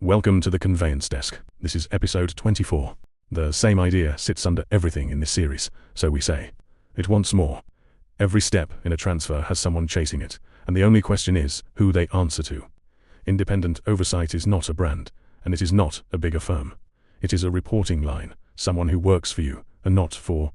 Welcome to the Conveyance Desk. This is episode 24. The same idea sits under everything in this series, so we say. It wants more. Every step in a transfer has someone chasing it, and the only question is who they answer to. Independent oversight is not a brand, and it is not a bigger firm. It is a reporting line, someone who works for you, and not for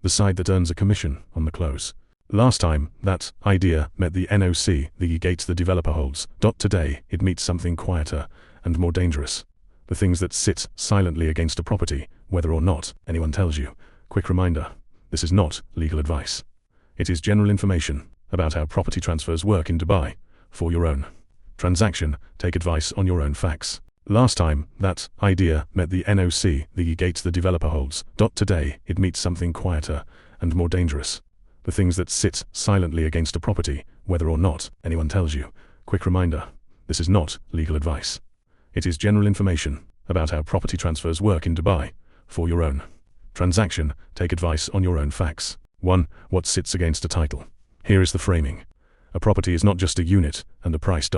the side that earns a commission on the close. Last time that idea met the NOC, the gates the developer holds. Today it meets something quieter and more dangerous. The things that sit silently against a property, whether or not anyone tells you. Quick reminder, this is not legal advice. It is general information about how property transfers work in Dubai. For your own transaction, take advice on your own facts. Last time that idea met the NOC, the gates the developer holds. Today it meets something quieter and more dangerous. The things that sit silently against a property, whether or not anyone tells you. Quick reminder, this is not legal advice. It is general information about how property transfers work in Dubai. For your own transaction, take advice on your own facts. 1. What sits against a title? Here is the framing. A property is not just a unit and a price.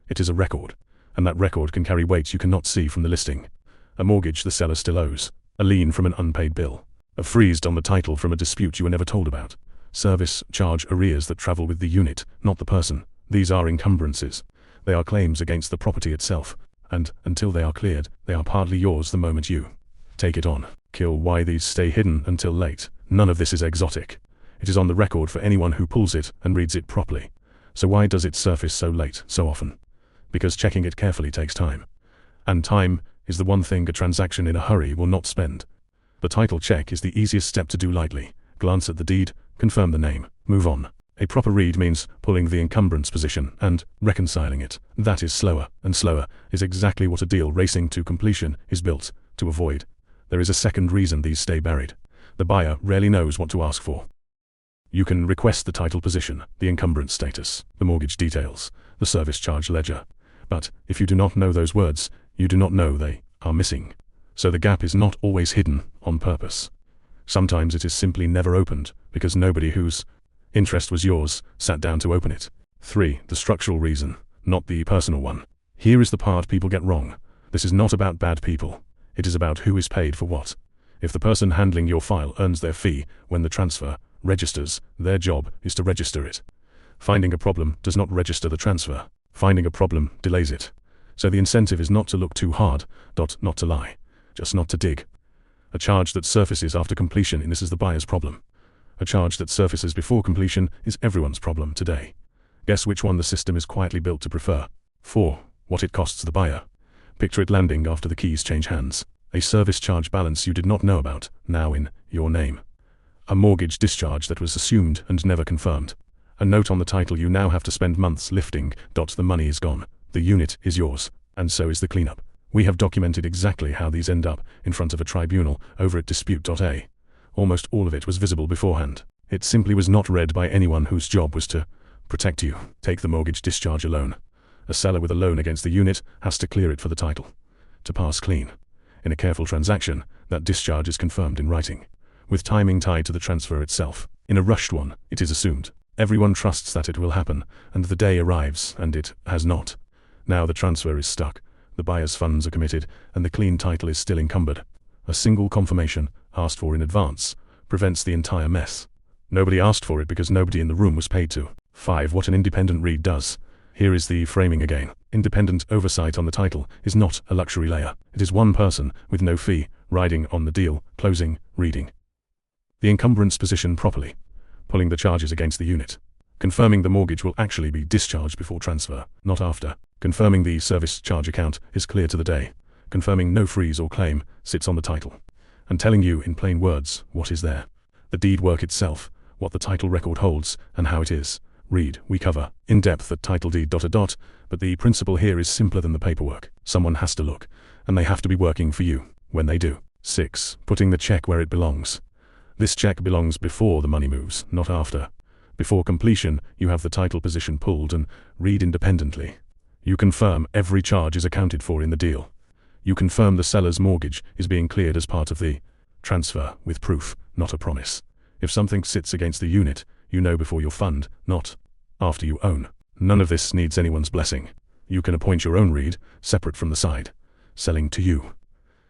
It is a record, and that record can carry weight you cannot see from the listing. A mortgage the seller still owes, a lien from an unpaid bill, a freeze on the title from a dispute you were never told about, service charge arrears that travel with the unit, not the person. These are encumbrances. They are claims against the property itself, and until they are cleared, they are partly yours the moment you take it on. Why these stay hidden until late? None of this is exotic. It is on the record for anyone who pulls it and reads it properly. So why does it surface so late, so often? Because checking it carefully takes time. And time is the one thing a transaction in a hurry will not spend. The title check is the easiest step to do lightly. Glance at the deed, confirm the name, move on. A proper read means pulling the encumbrance position and reconciling it. That is slower, and slower is exactly what a deal racing to completion is built to avoid. There is a second reason these stay buried. The buyer rarely knows what to ask for. You can request the title position, the encumbrance status, the mortgage details, the service charge ledger. But if you do not know those words, you do not know they are missing. So the gap is not always hidden on purpose. Sometimes it is simply never opened because nobody whose interest was yours sat down to open it. 3. The structural reason, not the personal one. Here is the part people get wrong. This is not about bad people. It is about who is paid for what. If the person handling your file earns their fee when the transfer registers, their job is to register it. Finding a problem does not register the transfer. Finding a problem delays it. So the incentive is not to look too hard, not to lie, just not to dig. A charge that surfaces after completion, and this is the buyer's problem. A charge that surfaces before completion is everyone's problem today. Guess which one the system is quietly built to prefer. 4. What it costs the buyer. Picture it landing after the keys change hands. A service charge balance you did not know about, now in your name. A mortgage discharge that was assumed and never confirmed. A note on the title you now have to spend months lifting. The money is gone. The unit is yours, and so is the cleanup. We have documented exactly how these end up in front of a tribunal over at dispute.ae. Almost all of it was visible beforehand. It simply was not read by anyone whose job was to protect you. Take the mortgage discharge alone. A seller with a loan against the unit has to clear it for the title to pass clean. In a careful transaction, that discharge is confirmed in writing, with timing tied to the transfer itself. In a rushed one, it is assumed. Everyone trusts that it will happen, and the day arrives, and it has not. Now the transfer is stuck, the buyer's funds are committed, and the clean title is still encumbered. A single confirmation, asked for in advance, prevents the entire mess. Nobody asked for it because nobody in the room was paid to. 5. What an independent read does. Here is the framing again. Independent oversight on the title is not a luxury layer. It is one person, with no fee, riding on the deal, closing, reading the encumbrance position properly, pulling the charges against the unit, confirming the mortgage will actually be discharged before transfer, not after, confirming the service charge account is clear to the day, confirming no freeze or claim sits on the title, and telling you in plain words what is there. The deed work itself, what the title record holds, and how it is. Read, we cover in depth at title deed ... but the principle here is simpler than the paperwork. Someone has to look, and they have to be working for you when they do. 6. Putting the check where it belongs. This check belongs before the money moves, not after. Before completion, you have the title position pulled and read independently. You confirm every charge is accounted for in the deal. You confirm the seller's mortgage is being cleared as part of the transfer, with proof, not a promise. If something sits against the unit, you know before you fund, not after you own. None of this needs anyone's blessing. You can appoint your own read, separate from the side. selling to you.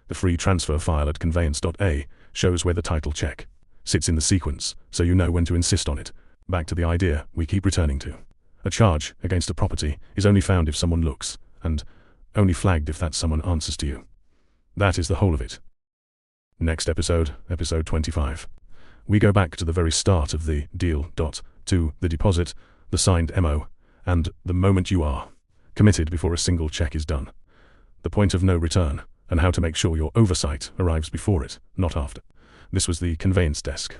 The free transfer file at conveyance.ae shows where the title check sits in the sequence, so you know when to insist on it. Back to the idea we keep returning to. A charge against a property is only found if someone looks, and only flagged if that someone answers to you. That is the whole of it. Next episode, episode 25. We go back to the very start of the deal, to the deposit, the signed MO, and the moment you are committed before a single check is done. The point of no return, and how to make sure your oversight arrives before it, not after. This was the Conveyance Desk.